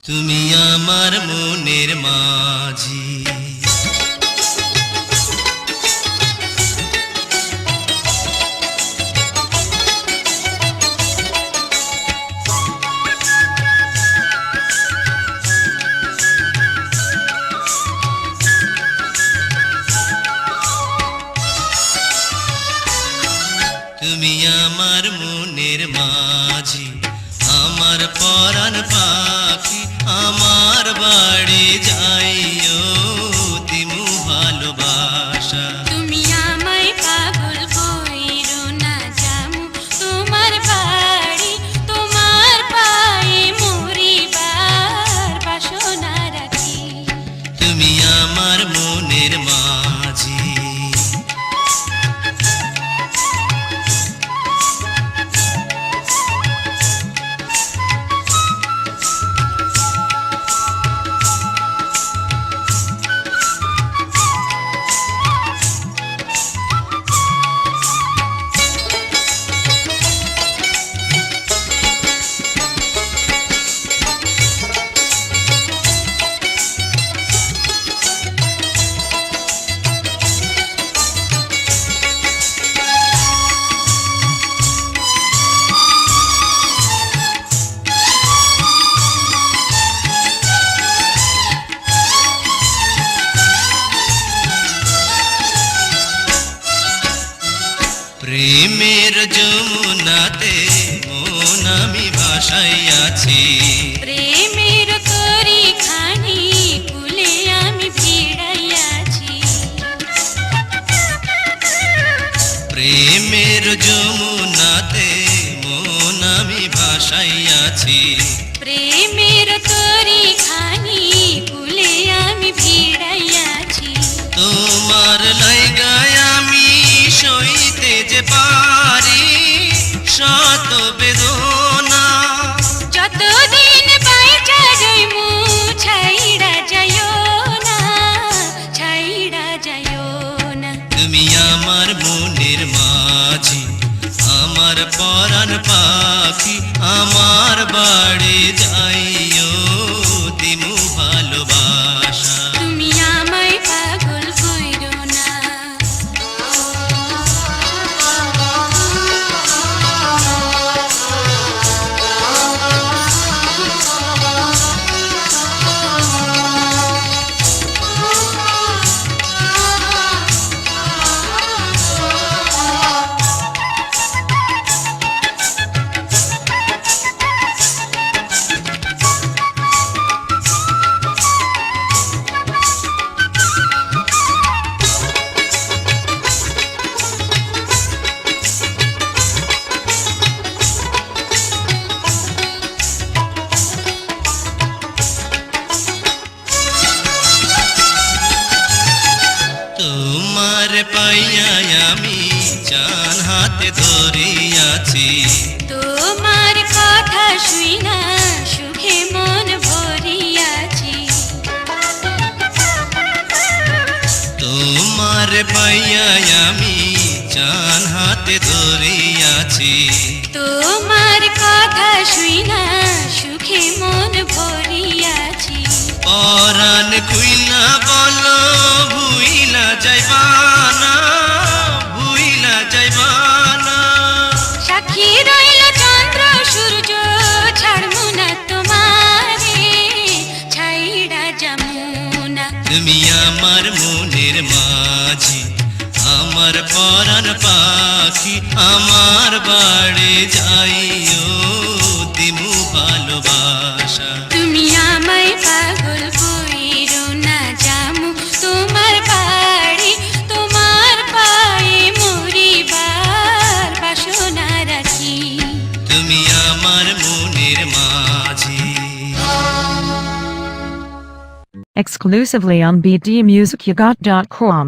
তুমি আমার মনের মাঝি। তুমি আমার মনের মাঝি, আমার পরাণ পাখি, আমার বাড়ি যাইও দিমু ভালোবাসা। তুমি আমায় পাগল কইরো না, যামু তোমার বাড়ি, তোমার পায়ে মরিবার বাসনা রাখি। তুমি আমার মনের মাঝি। প্রেমের যমুনাতে মন আমি ভাসাইয়াছি, প্রেমের তরি খানি কুলে আমি ভিড়াইয়াছি। প্রেমের যমুনাতে মন আমি ভাসাইয়াছি, প্রেমের তরি খানি কুলে আমি ভিড়াইয়াছি। তোমার লাইগায় আমি সইতে যে পারি শত বেদনা। যতদিন বাইচা যাইমু ছাইড়া যাইও না, ছাইড়া যাইও না। তুমি আমার মনের মাঝি, আমার পরাণ পাখি, আমার বাড়ি যাইও দিমু ভালোবাসা। তুমি আমায় পাগল কইরো না। তোমার পাইয়া আমি চান হাতে ধরিয়াছি, তোমার কথা শুইনা সুখে মন ভরিয়াছি। তোমার পাইয়া আমি চান হাতে ধরিয়াছি, তোমার কথা শুইনা সুখে মন ভরিয়াছি। পরাণ খুইলা বলো ভুইলা যাইবানা, ভুইলা যাইবানা। সাক্ষী রইল চন্দ্র সূর্য, ছাড়মু না তোমারে, ছাইড়া যামু না। তুমি আমার মনের মাঝি, আমার পরাণ পাখি, আমার বাড়ি যাইও দিমু ভালোবাসা। তুমি আমায় পাগল কইরো না, যামু তোমার বাড়ি, তোমার পায়ে মরিবার বাসনা রাখি। তুমি আমার মনের মাঝি। Exclusively on bdmusicyougot.com.